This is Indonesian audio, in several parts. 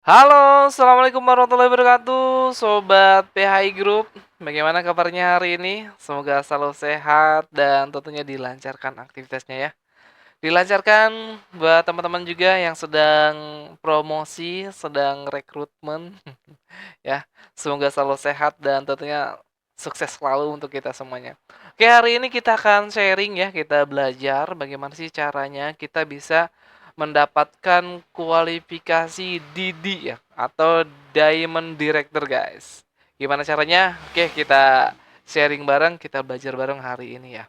Halo, assalamualaikum warahmatullahi wabarakatuh, sobat PHI Group. Bagaimana kabarnya hari ini? Semoga selalu sehat dan tentunya dilancarkan aktivitasnya ya. Dilancarkan buat teman-teman juga yang sedang promosi, sedang rekrutmen, ya. Semoga selalu sehat dan tentunya sukses selalu untuk kita semuanya. Oke, hari ini kita akan sharing ya, kita belajar bagaimana sih caranya kita bisa mendapatkan kualifikasi DD ya atau Diamond Director guys. Gimana caranya? Oke, kita sharing bareng, kita belajar bareng hari ini ya.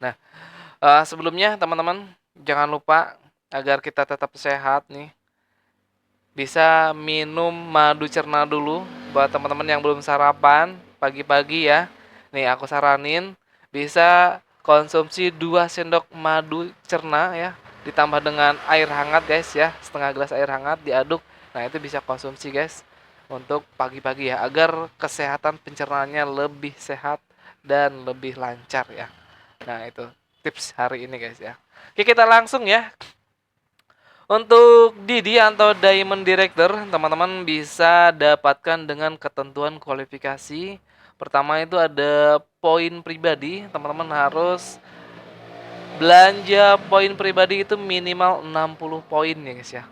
Nah, sebelumnya teman-teman jangan lupa agar kita tetap sehat nih, bisa minum madu cerna dulu buat teman-teman yang belum sarapan pagi-pagi ya. Nih aku saranin bisa konsumsi 2 sendok madu cerna ya, ditambah dengan air hangat guys ya, setengah gelas air hangat diaduk. Nah, itu bisa konsumsi guys untuk pagi-pagi ya, agar kesehatan pencernaannya lebih sehat dan lebih lancar ya. Nah, itu tips hari ini guys ya. Oke, kita langsung ya. Untuk DD atau Diamond Director, teman-teman bisa dapatkan dengan ketentuan kualifikasi. Pertama itu ada poin pribadi, teman-teman harus belanja poin pribadi itu minimal 60 poin ya guys ya.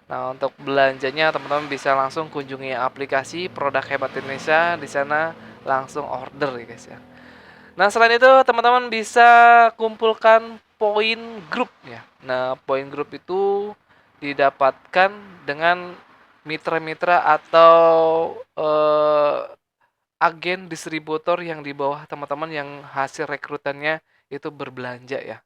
Nah, untuk belanjanya teman-teman bisa langsung kunjungi aplikasi Produk Hebat Indonesia, di sana langsung order ya guys ya. Nah, selain itu teman-teman bisa kumpulkan poin grup ya. Nah, poin grup itu didapatkan dengan mitra-mitra atau agen distributor yang di bawah teman-teman yang hasil rekrutannya itu berbelanja ya.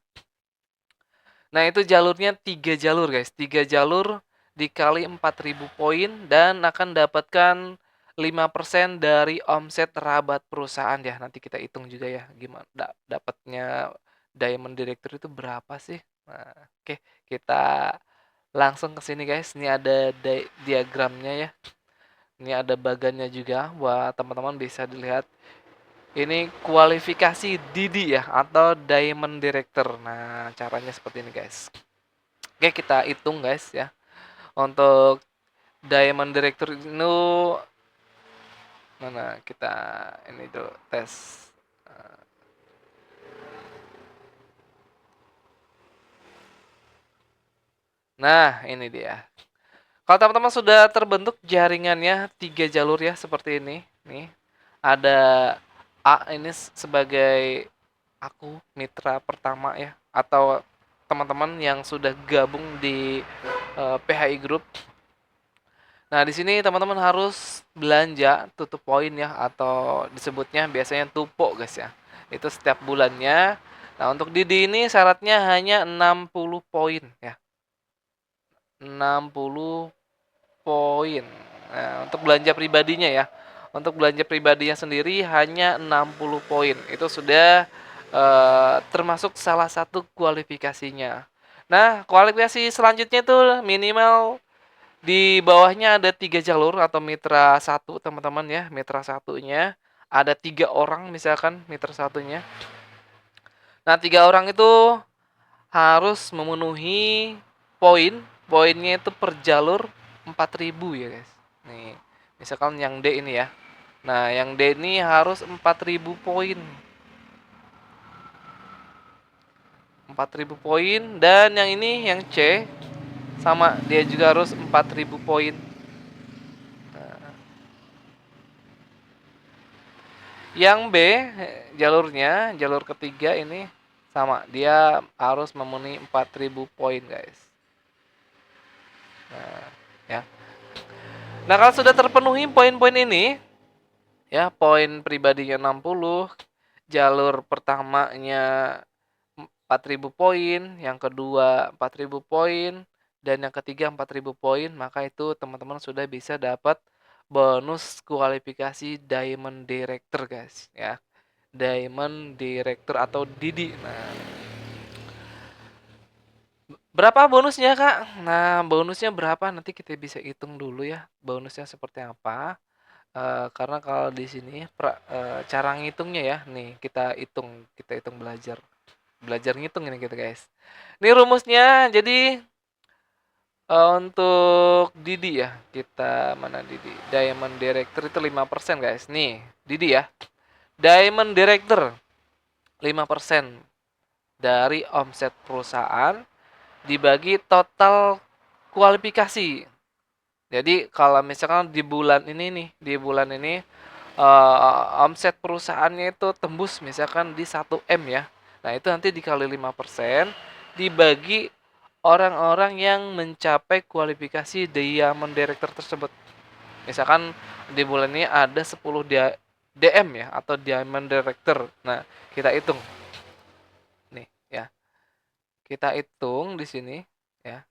Nah, itu jalurnya 3 jalur guys. 3 jalur dikali 4.000 poin dan akan dapatkan 5% dari omset rabat perusahaan ya. Nanti kita hitung juga ya gimana dapatnya Diamond Director itu berapa sih. Nah, oke, kita langsung ke sini guys. Ini ada diagramnya ya. Ini ada bagannya juga buat teman-teman bisa dilihat. Ini kualifikasi Didi ya atau Diamond Director. Nah, caranya seperti ini guys. Oke, kita hitung guys ya. Untuk Diamond Director itu mana kita ini dulu tes. Nah, ini dia. Kalau teman-teman sudah terbentuk jaringannya 3 jalur ya seperti ini. Nih, ada A ini sebagai aku mitra pertama ya atau teman-teman yang sudah gabung di PHI Group. Nah, di sini teman-teman harus belanja tutup poin ya atau disebutnya biasanya tupo guys ya. Itu setiap bulannya. Nah, untuk Didi ini syaratnya hanya 60 poin ya. 60 poin. Nah, untuk belanja pribadinya ya. Untuk belanja pribadinya sendiri hanya 60 poin. Itu sudah termasuk salah satu kualifikasinya. Nah, kualifikasi selanjutnya itu minimal di bawahnya ada 3 jalur atau mitra satu teman-teman ya. Mitra satunya ada 3 orang misalkan mitra satunya. Nah, 3 orang itu harus memenuhi poin. Poinnya itu per jalur 4.000 ya guys. Nih, misalkan yang D ini ya. Nah, yang D ini harus 4.000 poin. 4.000 poin dan yang ini yang C sama dia juga harus 4.000 poin. Yang B jalurnya, jalur ketiga ini sama, dia harus memenuhi 4.000 poin, guys. Nah, ya. Nah, kalau sudah terpenuhi poin-poin ini, ya, poin pribadinya 60, jalur pertamanya 4.000 poin, yang kedua 4.000 poin, dan yang ketiga 4.000 poin, maka itu teman-teman sudah bisa dapat bonus kualifikasi Diamond Director, guys, ya. Diamond Director atau Didi. Nah, berapa bonusnya, Kak? Nah, bonusnya berapa? Nanti kita bisa hitung dulu ya. Bonusnya seperti apa? Karena kalau di sini cara ngitungnya ya. Nih, kita hitung belajar. Belajar ngitung ini kita, guys. Ini rumusnya. Jadi Untuk Didi ya, kita mana Didi? Diamond Director itu 5% guys. Nih, Didi ya. Diamond Director 5% dari omset perusahaan dibagi total kualifikasi. Jadi kalau misalkan di bulan ini nih, di bulan ini omset perusahaannya itu tembus misalkan di 1 M ya. Nah, itu nanti dikali 5% dibagi orang-orang yang mencapai kualifikasi Diamond Director tersebut. Misalkan di bulan ini ada 10 DM ya atau Diamond Director. Nah, kita hitung nih ya. Kita hitung di sini ya.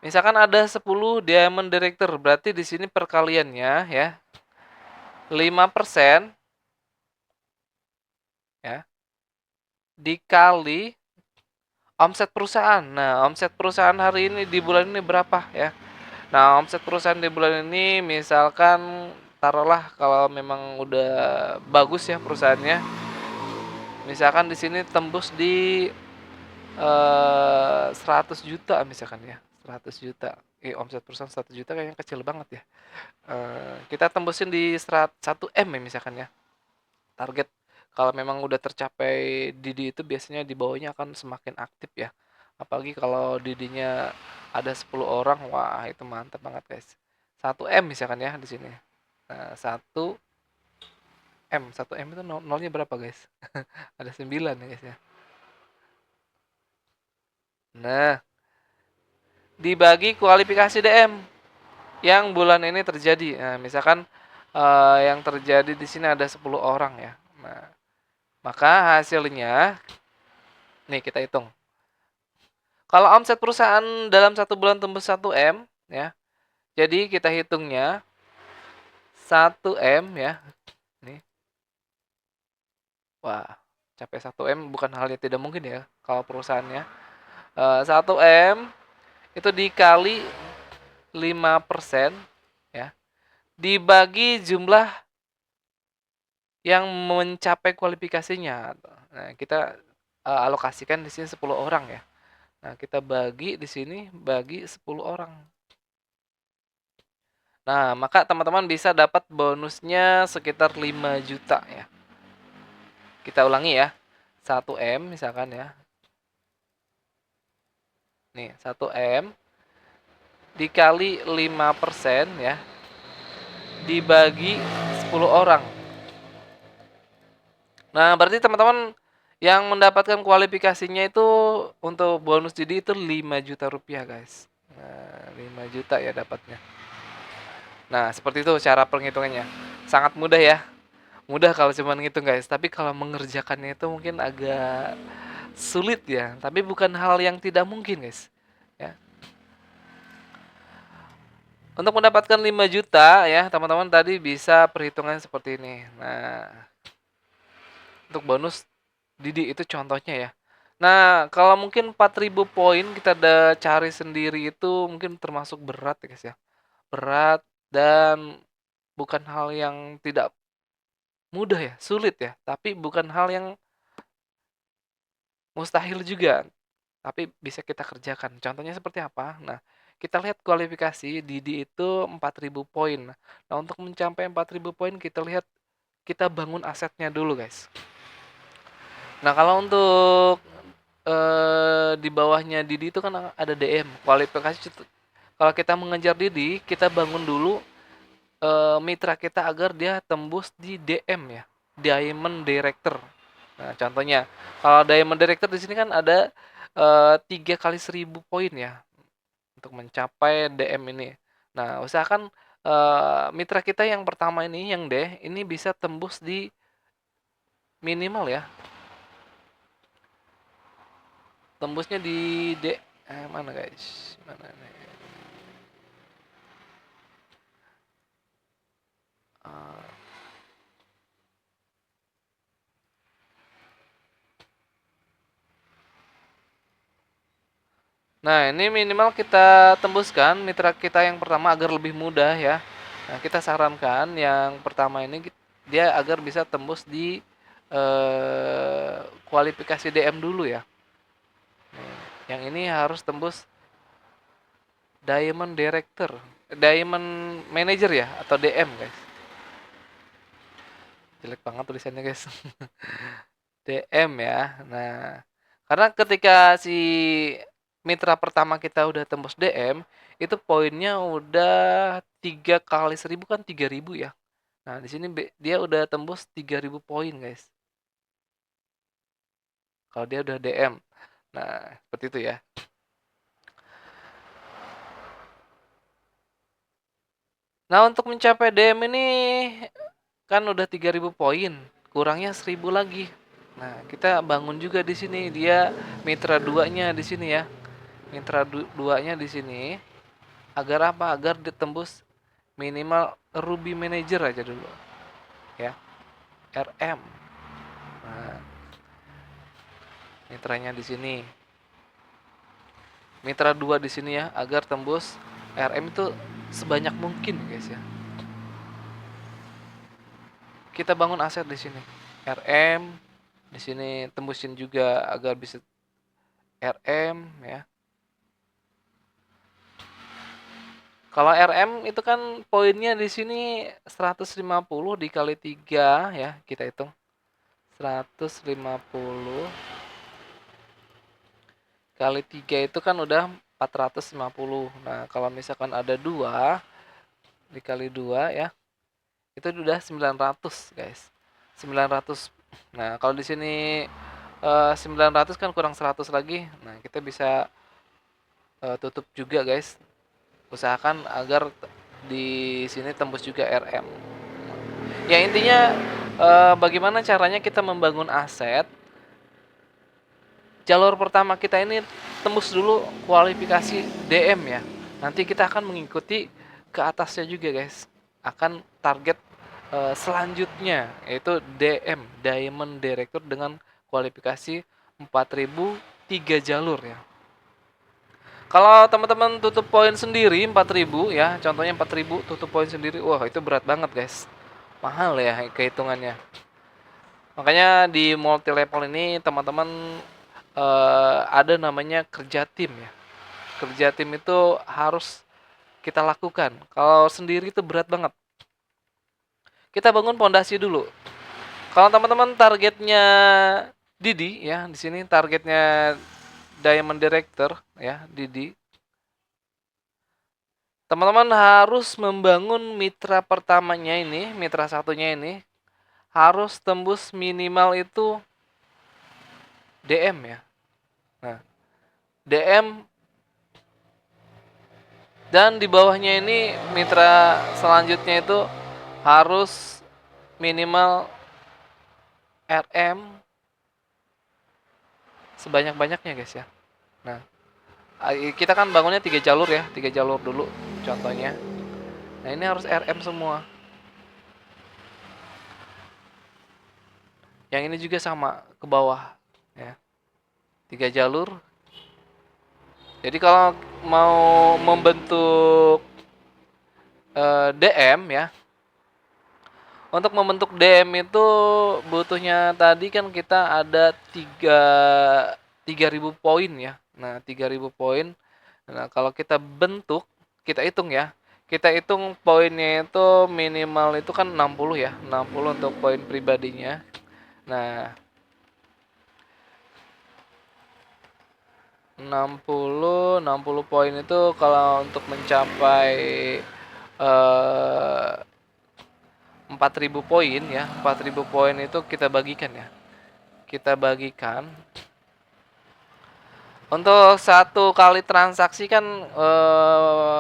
Misalkan ada 10 Diamond Director, berarti di sini perkaliannya ya 5% ya dikali omset perusahaan. Nah, omset perusahaan hari ini di bulan ini berapa ya? Nah, omset perusahaan di bulan ini misalkan taruhlah kalau memang udah bagus ya perusahaannya. Misalkan di sini tembus di 100 juta misalkan ya. 100 juta. Omset perusahaan 100 juta kayaknya kecil banget ya. Kita tembusin di 1 M ya misalkan ya. Target kalau memang udah tercapai Didi itu biasanya di bawahnya akan semakin aktif ya. Apalagi kalau Didinya ada 10 orang, wah itu mantap banget guys. 1 M misalkan ya di sini. Nah, 1 M, 1 M itu nolnya berapa guys? Ada 9 ya guys ya. Nah, dibagi kualifikasi DM yang bulan ini terjadi. Nah, misalkan yang terjadi di sini ada 10 orang ya. Nah, maka hasilnya nih kita hitung. Kalau omset perusahaan dalam 1 bulan tembus 1 M ya. Jadi kita hitungnya 1 M ya. Nih. Wah, capai 1 M bukan hal yang tidak mungkin ya kalau perusahaannya. 1 M itu dikali 5% ya. Dibagi jumlah yang mencapai kualifikasinya. Nah, kita alokasikan di sini 10 orang ya. Nah, kita bagi di sini bagi 10 orang. Nah, maka teman-teman bisa dapat bonusnya sekitar 5 juta ya. Kita ulangi ya. 1 M misalkan ya. Nih, 1 M dikali 5% ya. Dibagi 10 orang. Nah, berarti teman-teman yang mendapatkan kualifikasinya itu untuk bonus Didi itu 5 juta rupiah guys. Nah, 5 juta ya dapatnya. Nah, seperti itu cara penghitungannya. Sangat mudah ya. Mudah kalau cuma ngitung guys, tapi kalau mengerjakannya itu mungkin agak sulit ya. Tapi bukan hal yang tidak mungkin guys. Ya. Untuk mendapatkan 5 juta ya, teman-teman tadi bisa perhitungan seperti ini. Nah, untuk bonus Didi itu contohnya ya. Nah, kalau mungkin 4.000 poin kita udah cari sendiri itu mungkin termasuk berat ya guys ya. Berat dan bukan hal yang tidak mudah ya, sulit ya, tapi bukan hal yang mustahil juga, tapi bisa kita kerjakan. Contohnya seperti apa? Nah, kita lihat kualifikasi Didi itu 4.000 poin. Nah, untuk mencapai 4.000 poin kita lihat kita bangun asetnya dulu, guys. Nah, kalau untuk di bawahnya Didi itu kan ada DM, kualifikasi. Kalau kita mengejar Didi, kita bangun dulu mitra kita agar dia tembus di DM ya, Diamond Director. Nah, contohnya kalau Diamond Director di sini kan ada 3 kali 1.000 poin ya untuk mencapai DM ini. Nah, usahakan mitra kita yang pertama ini yang D ini bisa tembus di minimal ya. Tembusnya di D mana guys? Mana nih? Eh, Nah, ini minimal kita tembuskan mitra kita yang pertama agar lebih mudah ya. Nah, kita sarankan yang pertama ini dia agar bisa tembus di kualifikasi DM dulu ya. Yang ini harus tembus Diamond Director, Diamond Manager ya, atau DM guys. Jelek banget tulisannya guys. DM ya. Nah, karena ketika si mitra pertama kita udah tembus DM, itu poinnya udah 3 kali 1000 kan 3000 ya. Nah, di sini dia udah tembus 3000 poin guys. Kalau dia udah DM. Nah, seperti itu ya. Nah, untuk mencapai DM ini kan udah 3000 poin, kurangnya 1000 lagi. Nah, kita bangun juga di sini dia mitra duanya di sini ya. Mitra duanya di sini agar apa? Agar ditembus minimal Ruby Manager aja dulu ya. RM. Nah, mitranya di sini. Mitra 2 di sini ya agar tembus RM itu sebanyak mungkin guys ya. Kita bangun aset di sini. RM di sini tembusin juga agar bisa RM ya. Kalau RM itu kan poinnya di sini 150 dikali 3 ya, kita hitung. 150 kali 3 itu kan udah 450. Nah, kalau misalkan ada 2 dikali 2 ya, itu udah 900, guys. 900. Nah, kalau di sini 900 kan kurang 100 lagi. Nah, kita bisa tutup juga, guys. Usahakan agar di sini tembus juga RM. Ya intinya bagaimana caranya kita membangun aset. Jalur pertama kita ini tembus dulu kualifikasi DM ya. Nanti kita akan mengikuti ke atasnya juga guys. Akan target selanjutnya yaitu DM, Diamond Director dengan kualifikasi 4000 3 jalur ya. Kalau teman-teman tutup poin sendiri 4000 ya, contohnya 4000 tutup poin sendiri, wah itu berat banget guys. Mahal ya kehitungannya. Makanya di multi level ini teman-teman ada namanya kerja tim ya. Kerja tim itu harus kita lakukan. Kalau sendiri itu berat banget. Kita bangun pondasi dulu. Kalau teman-teman targetnya Didi ya, di sini targetnya Diamond Director ya, Didi. Teman-teman harus membangun mitra pertamanya ini, mitra satunya ini harus tembus minimal itu DM ya. Nah, DM dan di bawahnya ini mitra selanjutnya itu harus minimal RM sebanyak-banyaknya guys ya. Nah, kita kan bangunnya 3 jalur ya, 3 jalur dulu contohnya. Nah, ini harus RM semua. Yang ini juga sama ke bawah ya. 3 jalur. Jadi kalau mau membentuk DM ya. Untuk membentuk DM itu butuhnya tadi kan kita ada 3000 poin ya. Nah, 3000 poin. Nah, kalau kita bentuk, kita hitung ya. Kita hitung poinnya itu minimal itu kan 60 ya. 60 untuk poin pribadinya. Nah, 60 poin itu kalau untuk mencapai 4000 poin ya. 4000 poin itu kita bagikan ya. Kita bagikan untuk satu kali transaksi kan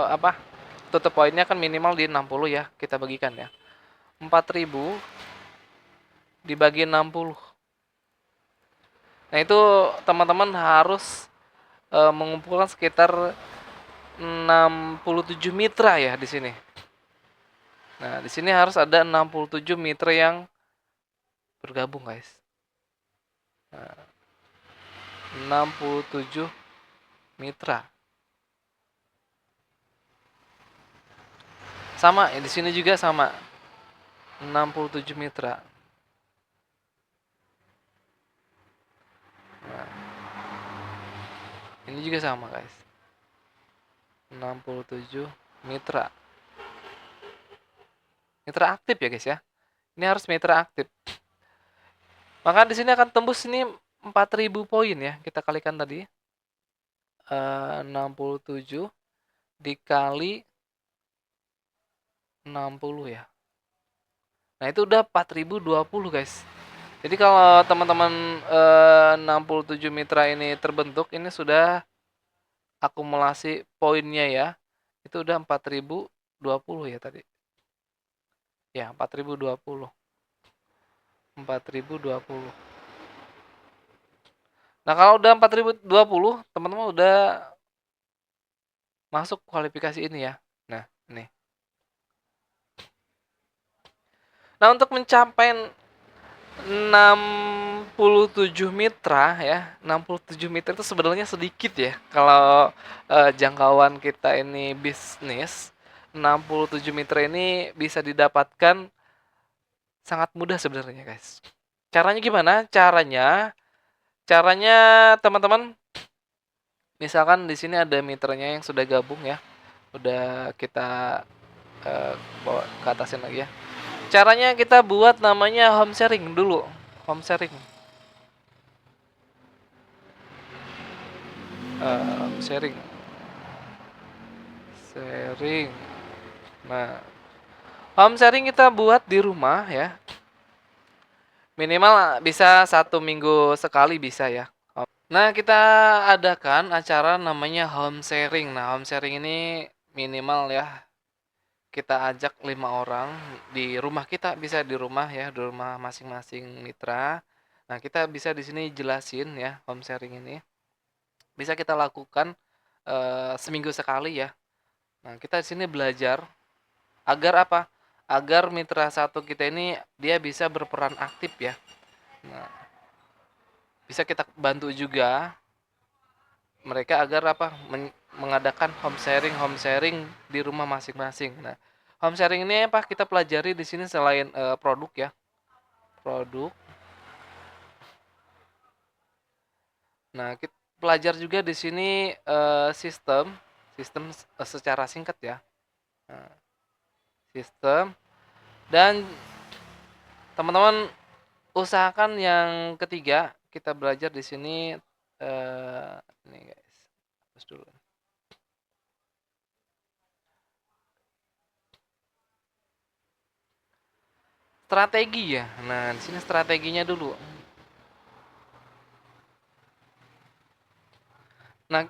apa? Tutup poinnya kan minimal di 60 ya. Kita bagikan ya. 4000 dibagi 60. Nah, itu teman-teman harus mengumpulkan sekitar 67 mitra ya di sini. Nah, di sini harus ada 67 mitra yang bergabung, guys. Nah, 67 mitra. Sama, di sini juga sama. 67 mitra. Nah, ini juga sama guys. 67 mitra. Mitra aktif ya guys ya. Ini harus mitra aktif. Maka di sini akan tembus ini 4.000 poin ya. Kita kalikan tadi. 67 dikali 60 ya. Nah, itu udah 4.020 guys. Jadi kalau teman-teman 67 mitra ini terbentuk, ini sudah akumulasi poinnya ya. Itu udah 4.020 ya tadi. Ya, 4.020. 4.020. Nah, kalau udah 4.020, teman-teman udah masuk kualifikasi ini ya. Nah, ini. Nah, untuk mencapai 67 mitra ya. 67 mitra itu sebenarnya sedikit ya. Kalau jangkauan kita ini bisnis, 67 mitra ini bisa didapatkan sangat mudah sebenarnya, guys. Caranya gimana? Caranya teman-teman, misalkan di sini ada mitranya yang sudah gabung ya. Udah kita bawa ke atasin lagi ya. Caranya kita buat namanya home sharing dulu. Home sharing. Sharing. Sharing. Nah, home sharing kita buat di rumah ya. Minimal bisa 1 minggu sekali bisa ya. Nah, kita adakan acara namanya home sharing. Nah, home sharing ini minimal ya. Kita ajak 5 orang di rumah kita, bisa di rumah ya, di rumah masing-masing mitra. Nah, kita bisa di sini jelasin ya home sharing ini. Bisa kita lakukan seminggu sekali ya. Nah, kita di sini belajar agar apa? Agar mitra satu kita ini dia bisa berperan aktif ya. Nah, bisa kita bantu juga mereka agar apa? Mengadakan home sharing di rumah masing-masing. Nah, home sharing ini apa? Kita pelajari di sini selain produk ya. Produk. Nah, kita belajar juga di sini sistem secara singkat ya. Nah, sistem dan teman-teman usahakan yang ketiga kita belajar di sini ini guys. Terus dulu. Strategi ya. Nah, di sini strateginya dulu. Nah,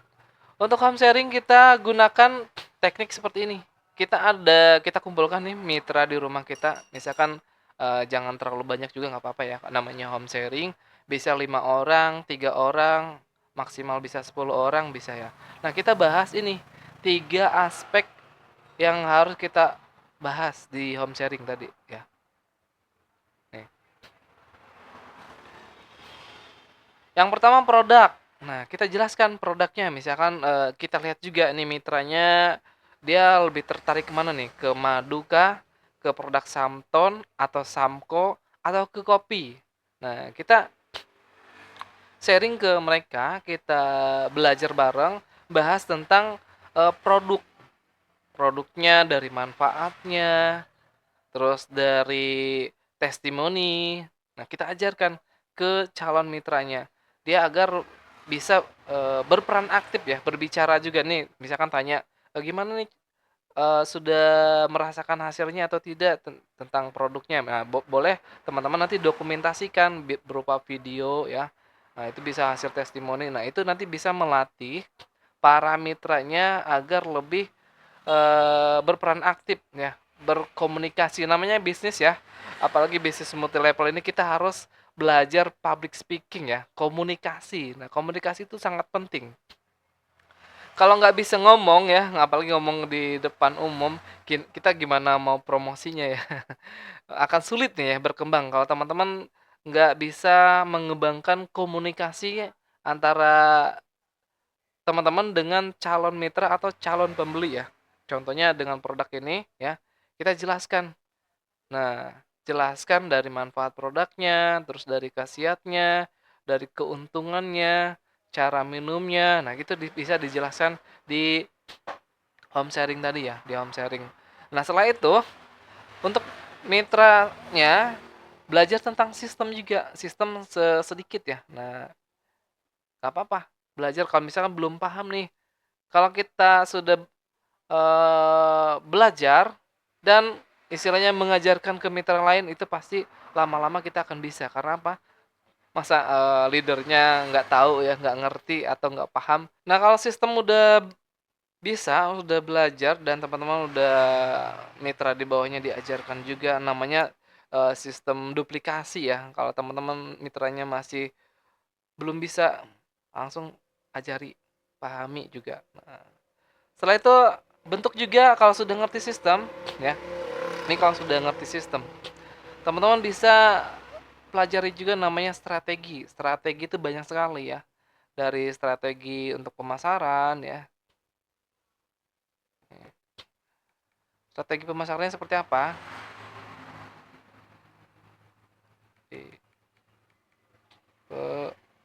untuk home sharing kita gunakan teknik seperti ini. Kita kumpulkan nih mitra di rumah kita. Misalkan jangan terlalu banyak juga nggak apa-apa ya. Namanya home sharing bisa 5 orang, 3 orang, maksimal bisa 10 orang bisa ya. Nah, kita bahas ini 3 aspek yang harus kita bahas di home sharing tadi ya. Nih. Yang pertama produk. Nah, kita jelaskan produknya. Misalkan kita lihat juga nih mitranya dia lebih tertarik kemana nih? Ke madu kah? Ke produk Samton atau Samko atau ke kopi. Nah, kita sharing ke mereka, kita belajar bareng, bahas tentang produk. Produknya dari manfaatnya, terus dari testimoni. Nah, kita ajarkan ke calon mitranya. Dia agar bisa berperan aktif ya, berbicara juga nih. Misalkan tanya, gimana nih sudah merasakan hasilnya atau tidak tentang produknya. Nah, boleh teman-teman nanti dokumentasikan berupa video ya. Nah, itu bisa hasil testimoni. Nah, itu nanti bisa melatih para mitranya agar lebih berperan aktif ya, berkomunikasi. Namanya bisnis ya, apalagi bisnis multi level ini kita harus belajar public speaking ya, komunikasi. Nah, komunikasi itu sangat penting. Kalau nggak bisa ngomong ya, apalagi ngomong di depan umum, kita gimana mau promosinya ya? Akan sulit nih ya berkembang kalau teman-teman nggak bisa mengembangkan komunikasi antara teman-teman dengan calon mitra atau calon pembeli ya. Contohnya dengan produk ini ya, kita jelaskan. Nah, jelaskan dari manfaat produknya, terus dari khasiatnya, dari keuntungannya, cara minumnya. Nah, itu bisa dijelaskan di home sharing tadi ya, di home sharing. Nah, setelah itu untuk mitranya belajar tentang sistem juga, sistem sedikit ya. Nah, nggak apa-apa belajar kalau misalkan belum paham nih. Kalau kita sudah belajar dan istilahnya mengajarkan ke mitra lain, itu pasti lama-lama kita akan bisa. Karena apa? Masa leader-nya nggak tahu ya, nggak ngerti atau nggak paham. Nah, kalau sistem udah bisa, udah belajar dan teman-teman udah mitra di bawahnya diajarkan juga namanya sistem duplikasi ya. Kalau teman-teman mitranya masih belum bisa, langsung ajari, pahami juga. Nah, setelah itu bentuk juga kalau sudah ngerti sistem ya. Ini kalau sudah ngerti sistem, teman-teman bisa pelajari juga namanya strategi. Strategi itu banyak sekali ya. Dari strategi untuk pemasaran ya. Strategi pemasarannya seperti apa?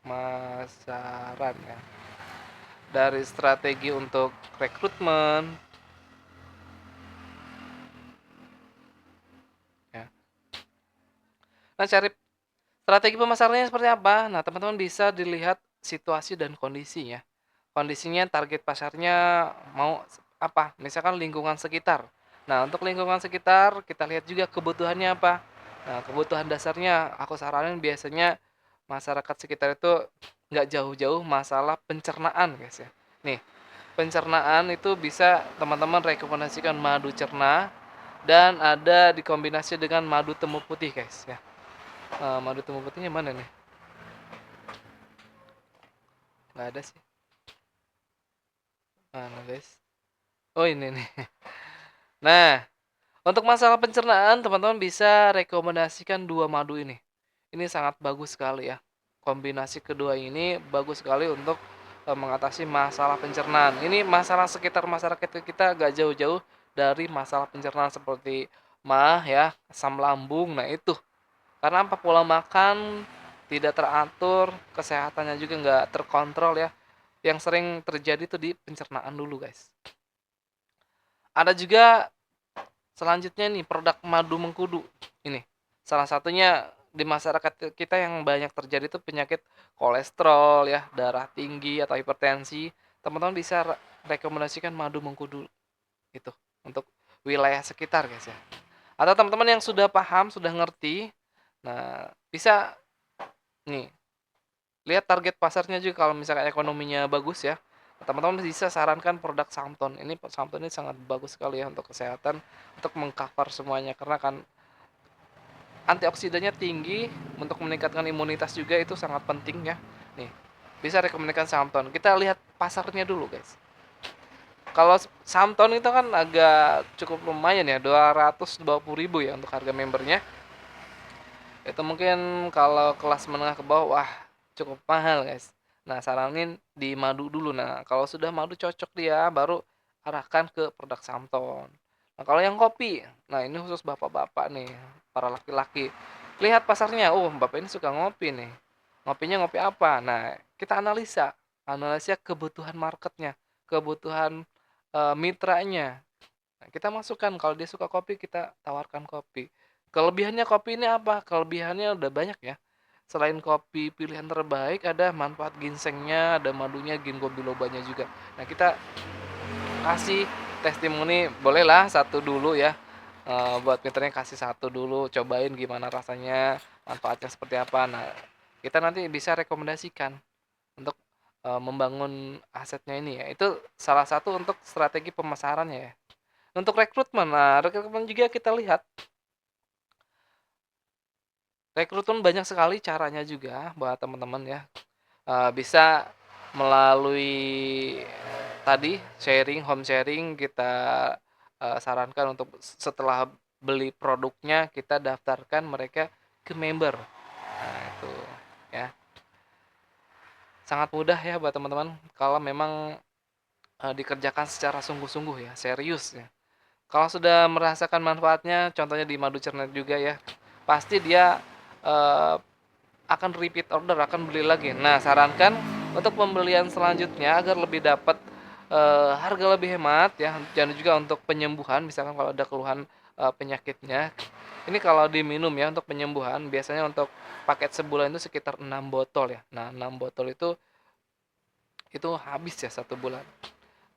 Pemasaran ya. Dari strategi untuk rekrutmen ya. Nah, cari strategi pemasarannya seperti apa? Nah, teman-teman bisa dilihat situasi dan kondisinya. Kondisinya target pasarnya mau apa? Misalkan lingkungan sekitar. Nah, untuk lingkungan sekitar kita lihat juga kebutuhannya apa. Nah, kebutuhan dasarnya aku saranin biasanya masyarakat sekitar itu nggak jauh-jauh masalah pencernaan guys ya. Nih, pencernaan itu bisa teman-teman rekomendasikan madu cerna dan ada dikombinasi dengan madu temu putih guys ya. Madu temu putihnya mana nih? Nggak ada sih. Mana guys? Oh ini nih. Nah, untuk masalah pencernaan teman-teman bisa rekomendasikan dua madu ini. Ini sangat bagus sekali ya. Kombinasi kedua ini bagus sekali untuk mengatasi masalah pencernaan. Ini masalah sekitar masyarakat kita gak jauh-jauh dari masalah pencernaan seperti mah ya, asam lambung. Nah itu karena apa, pola makan tidak teratur, kesehatannya juga nggak terkontrol ya. Yang sering terjadi itu di pencernaan dulu guys. Ada juga selanjutnya nih produk madu mengkudu. Ini salah satunya di masyarakat kita yang banyak terjadi itu penyakit kolesterol ya, darah tinggi atau hipertensi. Teman-teman bisa rekomendasikan madu mengkudu itu untuk wilayah sekitar guys ya. Atau teman-teman yang sudah paham, sudah ngerti, nah bisa nih lihat target pasarnya juga. Kalau misalkan ekonominya bagus ya, teman-teman bisa sarankan produk Samton. Ini Samton ini sangat bagus sekali ya untuk kesehatan, untuk mengcover semuanya karena kan antioksidannya tinggi, untuk meningkatkan imunitas juga itu sangat penting ya. Nih, bisa rekomendasikan Samton. Kita lihat pasarnya dulu, guys. Kalau Samton itu kan agak cukup lumayan ya, 220.000 ya untuk harga membernya. Itu mungkin kalau kelas menengah ke bawah, wah cukup mahal guys. Nah, saranin di madu dulu. Nah, kalau sudah madu cocok dia, baru arahkan ke produk Samton. Nah, kalau yang kopi, nah ini khusus bapak-bapak nih, para laki-laki. Lihat pasarnya, oh bapak ini suka ngopi nih. Ngopinya ngopi apa? Nah, kita analisa. Analisa kebutuhan marketnya, kebutuhan mitranya. Nah, kita masukkan kalau dia suka kopi, kita tawarkan kopi. Kelebihannya kopi ini apa? Kelebihannya udah banyak ya. Selain kopi pilihan terbaik, ada manfaat ginsengnya, ada madunya, ginkgo bilobanya juga. Nah, kita kasih testimoni, bolehlah satu dulu ya. Buat fiturnya kasih satu dulu, cobain gimana rasanya, manfaatnya seperti apa. Nah, kita nanti bisa rekomendasikan untuk membangun asetnya ini ya. Itu salah satu untuk strategi pemasarannya ya. Untuk rekrutmen, nah rekrutmen juga kita lihat. Rekrutmen banyak sekali caranya juga buat teman-teman ya. Bisa melalui tadi sharing, home sharing kita sarankan untuk setelah beli produknya kita daftarkan mereka ke member. Nah, itu ya. Sangat mudah ya buat teman-teman kalau memang dikerjakan secara sungguh-sungguh ya, serius ya. Kalau sudah merasakan manfaatnya, contohnya di madu cernet juga ya, pasti dia eh, akan repeat order, akan beli lagi. Nah, sarankan Untuk pembelian selanjutnya agar lebih dapat harga lebih hemat ya, dan juga untuk penyembuhan misalkan kalau ada keluhan penyakitnya. Ini kalau diminum ya untuk penyembuhan biasanya untuk paket sebulan itu sekitar 6 botol ya. Nah, 6 botol itu habis ya 1 bulan.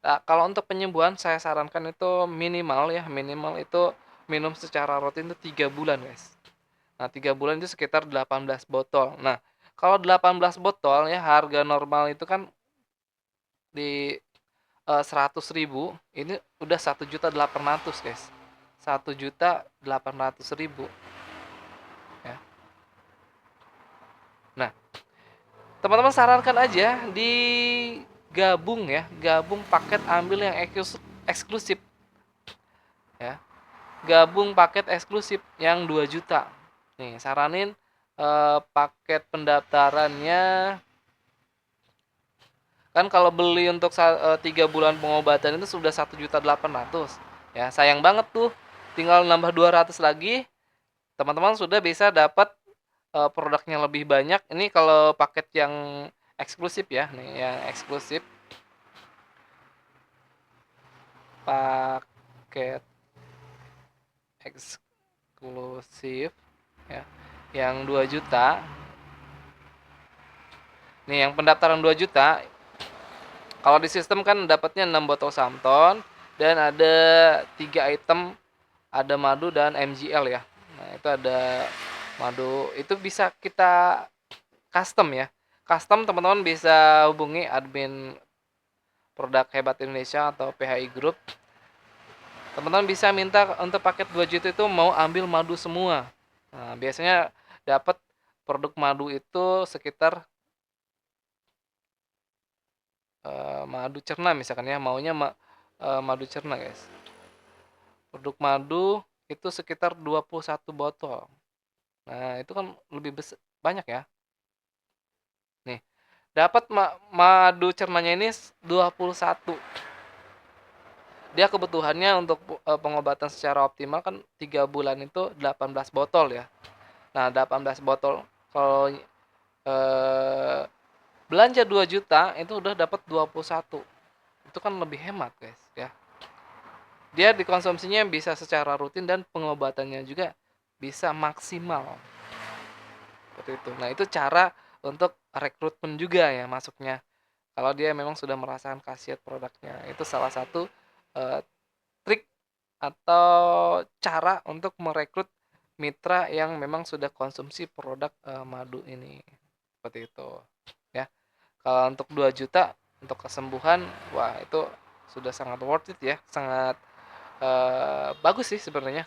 Nah, kalau untuk penyembuhan saya sarankan itu minimal ya, minimal itu minum secara rutin itu 3 bulan, guys. Nah, 3 bulan itu sekitar 18 botol. Nah, kalau 18 botol ya harga normal itu kan di 100.000, ini udah 1.800.000, guys. 1.800.000 ya. Nah, teman-teman sarankan aja digabung ya, gabung paket ambil yang eksklusif ya. Gabung paket eksklusif yang 2 juta. Nih, saranin paket pendaftarannya kan kalau beli untuk 3 bulan pengobatan itu sudah 1.800.000. Ya, sayang banget tuh. Tinggal nambah 200 lagi, teman-teman sudah bisa dapat produknya lebih banyak. Ini kalau paket yang eksklusif ya, nih yang eksklusif. Paket eksklusif ya. Yang 2 juta. Nih, yang pendaftaran 2 juta, kalau di sistem kan dapatnya 6 botol Samton dan ada 3 item, ada madu dan MGL ya. Nah, itu ada madu, itu bisa kita custom ya. Custom teman-teman bisa hubungi admin Produk Hebat Indonesia atau PHI Group. Teman-teman bisa minta untuk paket 2 juta itu mau ambil madu semua. Nah, biasanya dapat produk madu itu sekitar madu cerna misalkan ya, maunya madu cerna, guys. Produk madu itu sekitar 21 botol. Nah, itu kan lebih banyak ya. Nih, dapat madu cernanya ini 21. Dia kebutuhannya untuk pengobatan secara optimal kan 3 bulan itu 18 botol ya. Nah, 18 botol kalau belanja 2 juta itu udah dapat 21. Itu kan lebih hemat, guys, ya. Dia dikonsumsinya bisa secara rutin dan pengobatannya juga bisa maksimal. Seperti itu. Nah, itu cara untuk rekrutmen juga ya masuknya. Kalau dia memang sudah merasakan khasiat produknya. Itu salah satu eh, trik atau cara untuk merekrut mitra yang memang sudah konsumsi produk madu ini. Seperti itu. Ya. Kalau untuk 2 juta untuk kesembuhan, wah itu sudah sangat worth it ya, sangat bagus sih sebenarnya.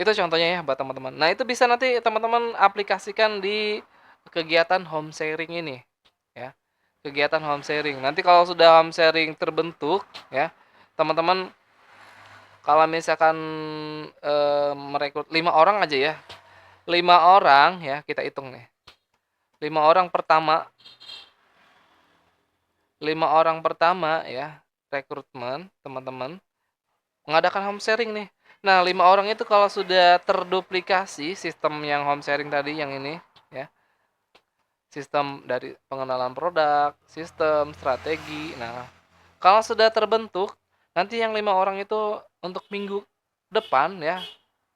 Itu contohnya ya buat teman-teman. Nah, itu bisa nanti teman-teman aplikasikan di kegiatan home sharing ini ya. Kegiatan home sharing. Nanti kalau sudah home sharing terbentuk ya, teman-teman kalau misalkan merekrut 5 orang aja ya. 5 orang ya, kita hitung nih. 5 orang pertama 5 orang pertama ya, rekrutmen teman-teman mengadakan home sharing nih. Nah, 5 orang itu kalau sudah terduplikasi sistem yang home sharing tadi yang ini ya. Sistem dari pengenalan produk, sistem, strategi. Nah, kalau sudah terbentuk, nanti yang 5 orang itu untuk minggu depan ya,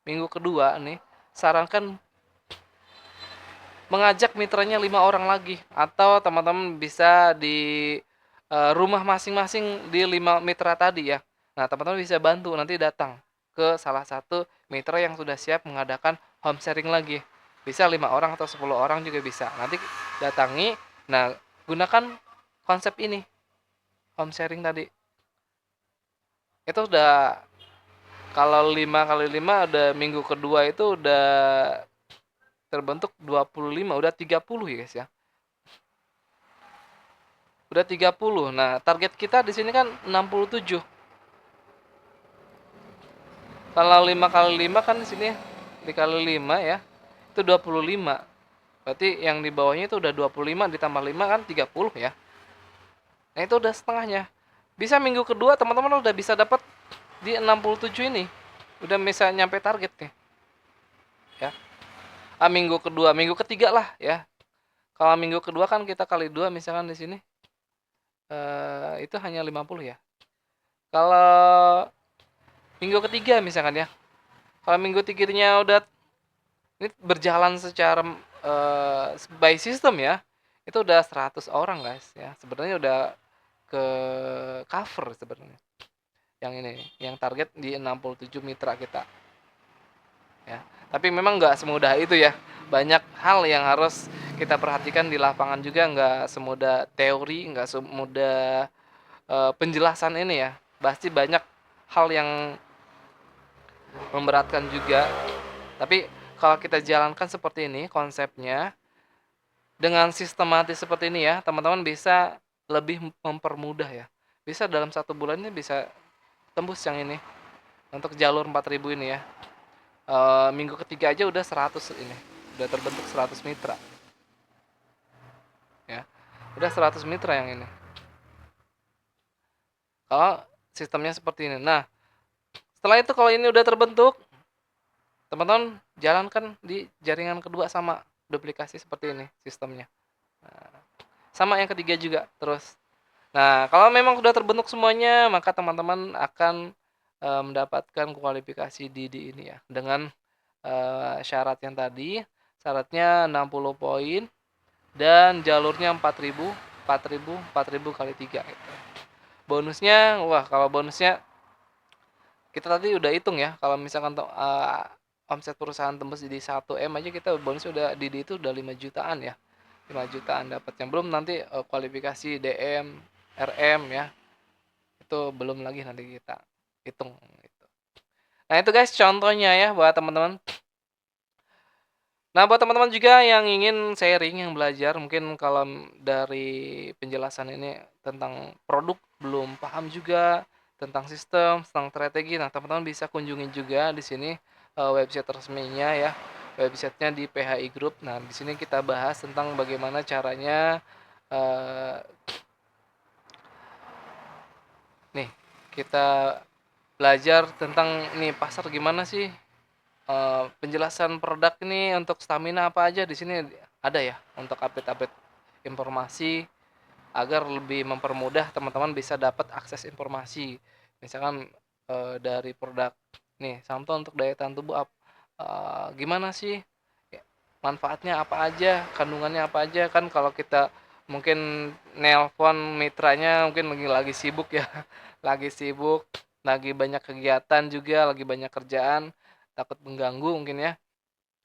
minggu kedua nih, sarankan mengajak mitranya 5 orang lagi atau teman-teman bisa di rumah masing-masing di 5 mitra tadi ya. Nah, teman-teman bisa bantu nanti datang ke salah satu mitra yang sudah siap mengadakan home sharing lagi. Bisa 5 orang atau 10 orang juga bisa. Nanti datangi. Nah, gunakan konsep ini, home sharing tadi. Itu udah kalau 5 kali 5 udah minggu kedua itu udah terbentuk 25, udah 30 ya, guys ya. Udah 30. Nah, target kita di sini kan 67. Kalau 5 kali 5 kan di sini dikali 5 ya. Itu 25. Berarti yang di bawahnya itu udah 25 ditambah 5 kan 30 ya. Nah, itu udah setengahnya. Bisa minggu kedua teman-teman udah bisa dapat di 67 ini. Udah bisa nyampe target nih. Ya. Minggu kedua, minggu ketiga lah ya. Kalau minggu kedua kan kita kali 2 misalkan di sini, itu hanya 50 ya. Kalau minggu ketiga misalkan ya, kalau minggu tiganya udah ini berjalan secara, by system ya, itu udah 100 orang guys ya, sebenarnya udah ke-cover sebenarnya, yang ini, yang target di 67 mitra kita, ya. Tapi memang nggak semudah itu ya, banyak hal yang harus kita perhatikan di lapangan juga, nggak semudah teori, nggak semudah, penjelasan ini ya, pasti banyak hal yang memberatkan juga. Tapi kalau kita jalankan seperti ini konsepnya, dengan sistematis seperti ini ya, teman-teman bisa lebih mempermudah ya. Bisa dalam 1 bulan ini bisa tembus yang ini, untuk jalur 4.000 ini ya. Minggu ketiga aja udah 100 ini, udah terbentuk 100 mitra ya. Udah 100 mitra yang ini. Kalau sistemnya seperti ini. Nah, setelah itu kalau ini udah terbentuk, teman-teman jalankan di jaringan kedua sama duplikasi seperti ini sistemnya. Nah, sama yang ketiga juga terus. Nah, kalau memang sudah terbentuk semuanya, maka teman-teman akan, mendapatkan kualifikasi di ini ya, dengan, syarat yang tadi, syaratnya 60 poin dan jalurnya 4.000, 4.000, 4.000 kali 3 gitu. Bonusnya, wah kalau bonusnya kita tadi udah hitung ya, kalau misalkan omset perusahaan tembus di 1 M aja, kita bonusnya udah di itu udah 5 jutaan ya. 5 jutaan dapatnya. Belum nanti, kualifikasi DM, RM ya. Itu belum lagi nanti kita hitung gitu. Nah, itu guys contohnya ya buat teman-teman. Nah, buat teman-teman juga yang ingin sharing, yang belajar, mungkin kalau dari penjelasan ini tentang produk belum paham juga, tentang sistem, tentang strategi. Nah, teman-teman bisa kunjungi juga di sini, website resminya ya. Websitenya di PHI Group. Nah, di sini kita bahas tentang bagaimana caranya, eh, nih kita belajar tentang nih pasar gimana sih, penjelasan produk ini untuk stamina apa aja di sini ada ya, untuk update-update informasi agar lebih mempermudah teman-teman bisa dapat akses informasi. Misalkan, dari produk nih, Samto untuk daya tahan tubuh gimana sih, ya, manfaatnya apa aja, kandungannya apa aja. Kan kalau kita mungkin nelpon mitranya mungkin lagi sibuk ya, lagi sibuk, lagi banyak kegiatan juga, lagi banyak kerjaan, takut mengganggu mungkin ya.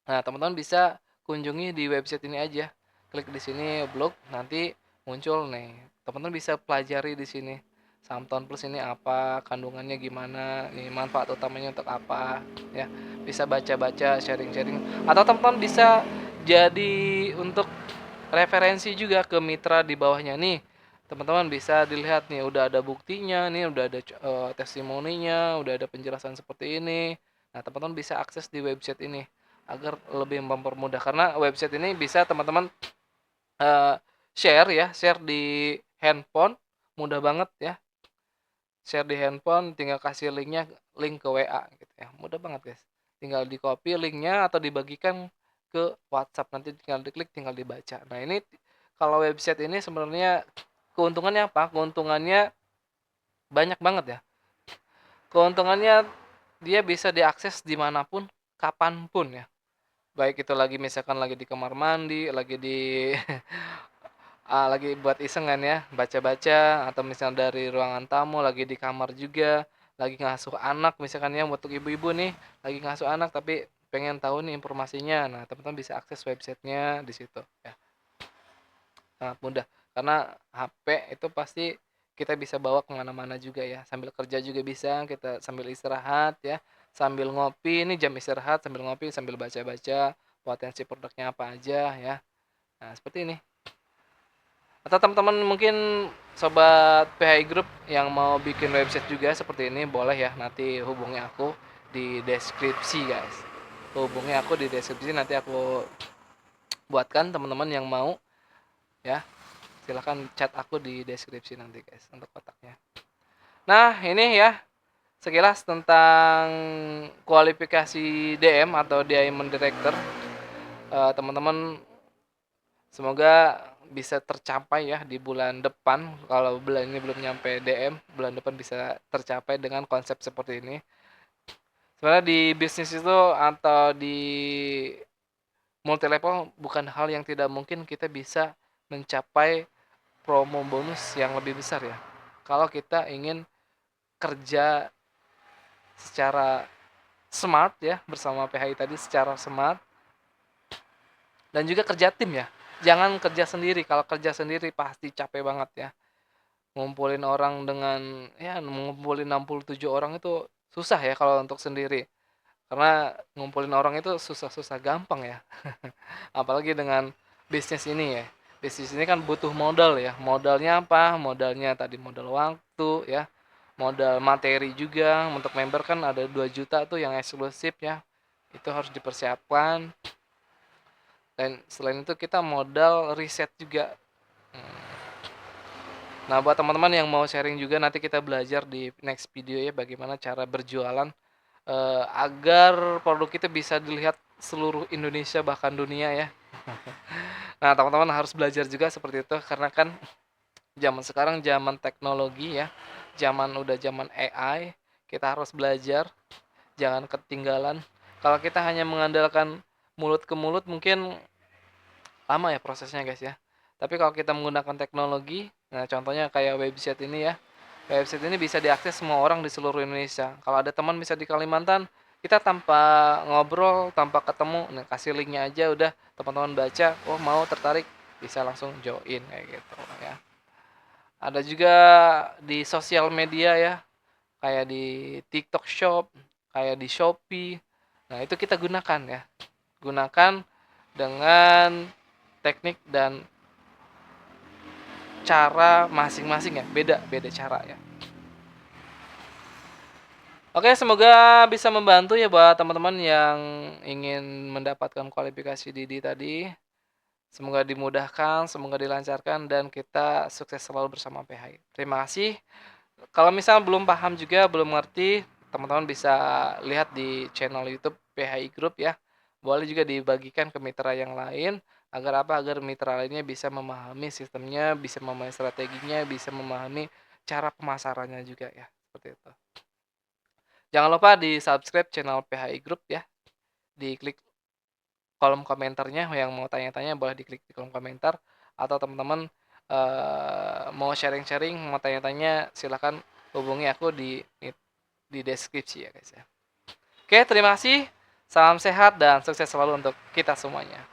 Nah, teman-teman bisa kunjungi di website ini aja. Klik di sini blog, nanti muncul nih. Teman-teman bisa pelajari di sini. Samton Plus ini apa, kandungannya gimana, nih manfaat utamanya untuk apa, ya. Bisa baca-baca, sharing-sharing. Atau teman-teman bisa jadi untuk referensi juga ke mitra di bawahnya nih. Teman-teman bisa dilihat nih, udah ada buktinya, nih udah ada testimoninya, udah ada penjelasan seperti ini. Nah, teman-teman bisa akses di website ini agar lebih mempermudah, karena website ini bisa teman-teman, eee, share ya, share di handphone, mudah banget ya. Share di handphone tinggal kasih link ke WA gitu ya, mudah banget guys. Tinggal di-copy linknya atau dibagikan ke WhatsApp, nanti tinggal diklik, tinggal dibaca. Nah, ini kalau website ini sebenarnya keuntungannya apa? Keuntungannya banyak banget ya. Keuntungannya dia bisa diakses dimanapun, kapanpun ya. Baik itu lagi misalkan lagi di kamar mandi, lagi di lagi buat iseng kan ya, baca-baca, atau misalnya dari ruangan tamu, lagi di kamar juga, lagi ngasuh anak misalkan ya, untuk ibu-ibu nih, lagi ngasuh anak tapi pengen tahu nih informasinya. Nah, teman-teman bisa akses websitenya di situ ya. Sangat mudah, karena HP itu pasti kita bisa bawa kemana mana juga ya, sambil kerja juga bisa, kita sambil istirahat ya, sambil ngopi, ini jam istirahat, sambil ngopi, sambil baca-baca potensi produknya apa aja ya. Nah, seperti ini. Atau teman-teman mungkin sobat PHI Group yang mau bikin website juga seperti ini, boleh ya, nanti hubungi aku di deskripsi guys. Hubungi aku di deskripsi, nanti aku buatkan teman-teman yang mau ya. Silahkan chat aku di deskripsi nanti guys untuk kontaknya. Nah, ini ya sekilas tentang kualifikasi DM atau Diamond Director. Teman-teman Semoga bisa tercapai ya di bulan depan. Kalau bulan ini belum nyampe DM, bulan depan bisa tercapai dengan konsep seperti ini. Sebenarnya di bisnis itu atau di multi level bukan hal yang tidak mungkin kita bisa mencapai promo bonus yang lebih besar ya. Kalau kita ingin kerja secara smart ya bersama PHI tadi secara smart dan juga kerja tim ya. Jangan kerja sendiri. Kalau kerja sendiri pasti capek banget ya. Ngumpulin orang dengan ya ngumpulin 67 orang itu susah ya kalau untuk sendiri. Karena ngumpulin orang itu susah-susah gampang ya. Apalagi dengan bisnis ini ya. Bisnis ini kan butuh modal ya. Modalnya apa? Modalnya tadi modal waktu ya. Modal materi juga. Untuk member kan ada 2 juta tuh yang eksklusif ya. Itu harus dipersiapkan. Dan selain itu kita modal riset juga. Nah, buat teman-teman yang mau sharing juga nanti kita belajar di next video ya bagaimana cara berjualan agar produk kita bisa dilihat seluruh Indonesia bahkan dunia ya. Nah, teman-teman harus belajar juga seperti itu karena kan zaman sekarang zaman teknologi ya. Zaman AI, kita harus belajar, jangan ketinggalan. Kalau kita hanya mengandalkan mulut ke mulut mungkin lama ya prosesnya guys ya. Tapi kalau kita menggunakan teknologi, nah contohnya kayak website ini ya. Website ini bisa diakses semua orang di seluruh Indonesia. Kalau ada teman bisa di Kalimantan, kita tanpa ngobrol, tanpa ketemu, nah kasih linknya aja udah teman-teman baca, oh mau tertarik, bisa langsung join kayak gitu ya. Ada juga di sosial media ya, kayak di TikTok Shop, kayak di Shopee. Nah, itu kita gunakan ya. Gunakan dengan teknik dan cara masing-masing ya, beda-beda cara ya. Oke, semoga bisa membantu ya buat teman-teman yang ingin mendapatkan kualifikasi Didi tadi. Semoga dimudahkan, semoga dilancarkan, dan kita sukses selalu bersama PHI. Terima kasih. Kalau misalnya belum paham juga, belum ngerti, teman-teman bisa lihat di channel YouTube PHI Group ya. Boleh juga dibagikan ke mitra yang lain. Agar apa? Agar mitra lainnya bisa memahami sistemnya, bisa memahami strateginya, bisa memahami cara pemasarannya juga ya. Seperti itu. Jangan lupa di subscribe channel PHI Group ya. Diklik kolom komentarnya, yang mau tanya-tanya boleh diklik di kolom komentar. Atau teman-teman mau sharing-sharing, mau tanya-tanya, silahkan hubungi aku di deskripsi ya guys ya. Oke, terima kasih. Salam sehat dan sukses selalu untuk kita semuanya.